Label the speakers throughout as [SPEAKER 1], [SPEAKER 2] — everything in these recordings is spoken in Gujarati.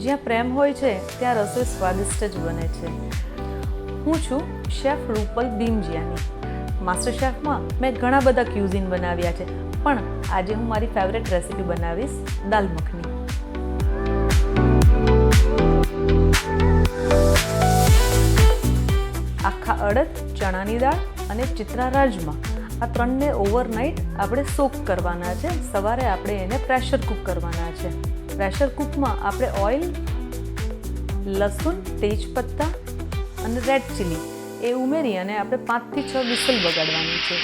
[SPEAKER 1] જ્યાં પ્રેમ હોય છે ત્યાં રસોઈ સ્વાદિષ્ટ જ બને છે. હું છું શેફ રૂપલ ભીમજીયાની. માસ્ટર શેફમાં મેં ઘણા બધા ક્યુઝિન બનાવ્યા છે, પણ આજે હું મારી ફેવરેટ રેસીપી બનાવીશ, દાલ મખની. આખા અડદ, ચણાની દાળ અને ચિત્રા રાજમા આ ત્રણને ઓવરનાઇટ આપણે સોક કરવાના છે. સવારે આપણે એને પ્રેશર કૂક કરવાના છે. પ્રેશર કૂકમાં આપણે ઓઇલ, લસણ, તેજપત્તા અને રેડ ચીલી એ ઉમેરી અને આપણે 5 થી 6 વિસલ વગાડવાની છે.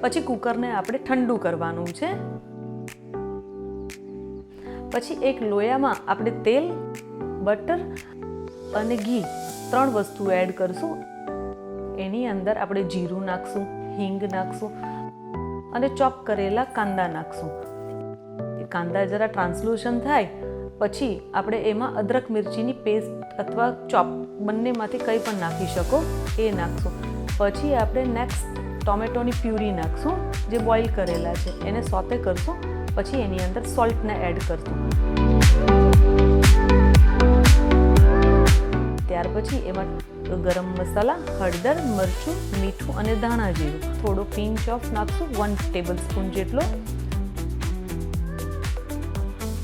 [SPEAKER 1] પછી કુકરને આપણે ઠંડુ કરવાનું છે. પછી એક લોયામાં આપણે તેલ, બટર અને ઘી 3 વસ્તુ એડ કરશું. એની અંદર આપણે જીરું નાખશું, હિંગ નાખશું અને ચોપ કરેલા કાંદા નાખશું. કાંદા જરા ટ્રાન્સલ્યુશન થાય પછી આપણે એમાં અદરક મિરચીની પેસ્ટ અથવા ચોપ બંનેમાંથી કંઈ પણ નાખી શકો એ નાખશું. પછી આપણે નેક્સ્ટ ટોમેટોની પ્યુરી નાખશું જે બોઇલ કરેલા છે, એને સોતે કરશું. પછી એની અંદર સોલ્ટને એડ કરશું. ત્યાર પછી એમાં ગરમ મસાલા, હળદર, મરચું, મીઠું અને ધાણા જીરું, થોડો પિંચ ઓફ નાખશું, 1 ટેબલ સ્પૂન જેટલો.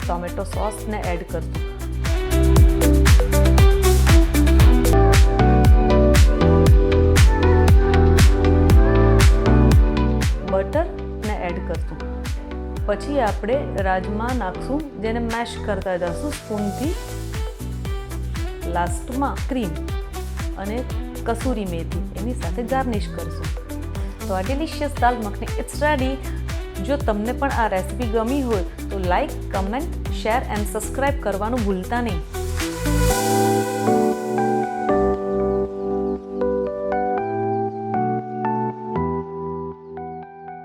[SPEAKER 1] ટોમેટો સોસને એડ કરશું. બટરને એડ કરશું. પછી આપણે રાજમા નાખશું, જેને મેશ કરતા જશું સ્પૂનથી. લાસ્ટમાં ક્રીમ અને કસૂરી મેથી એની સાથે ગાર્નિશ કરશું. તો આ delicious dal makhani it's ready. જો તમને પણ આ રેસીપી ગમી હોય તો like, comment, share and subscribe કરવાનું ભૂલતા નહીં.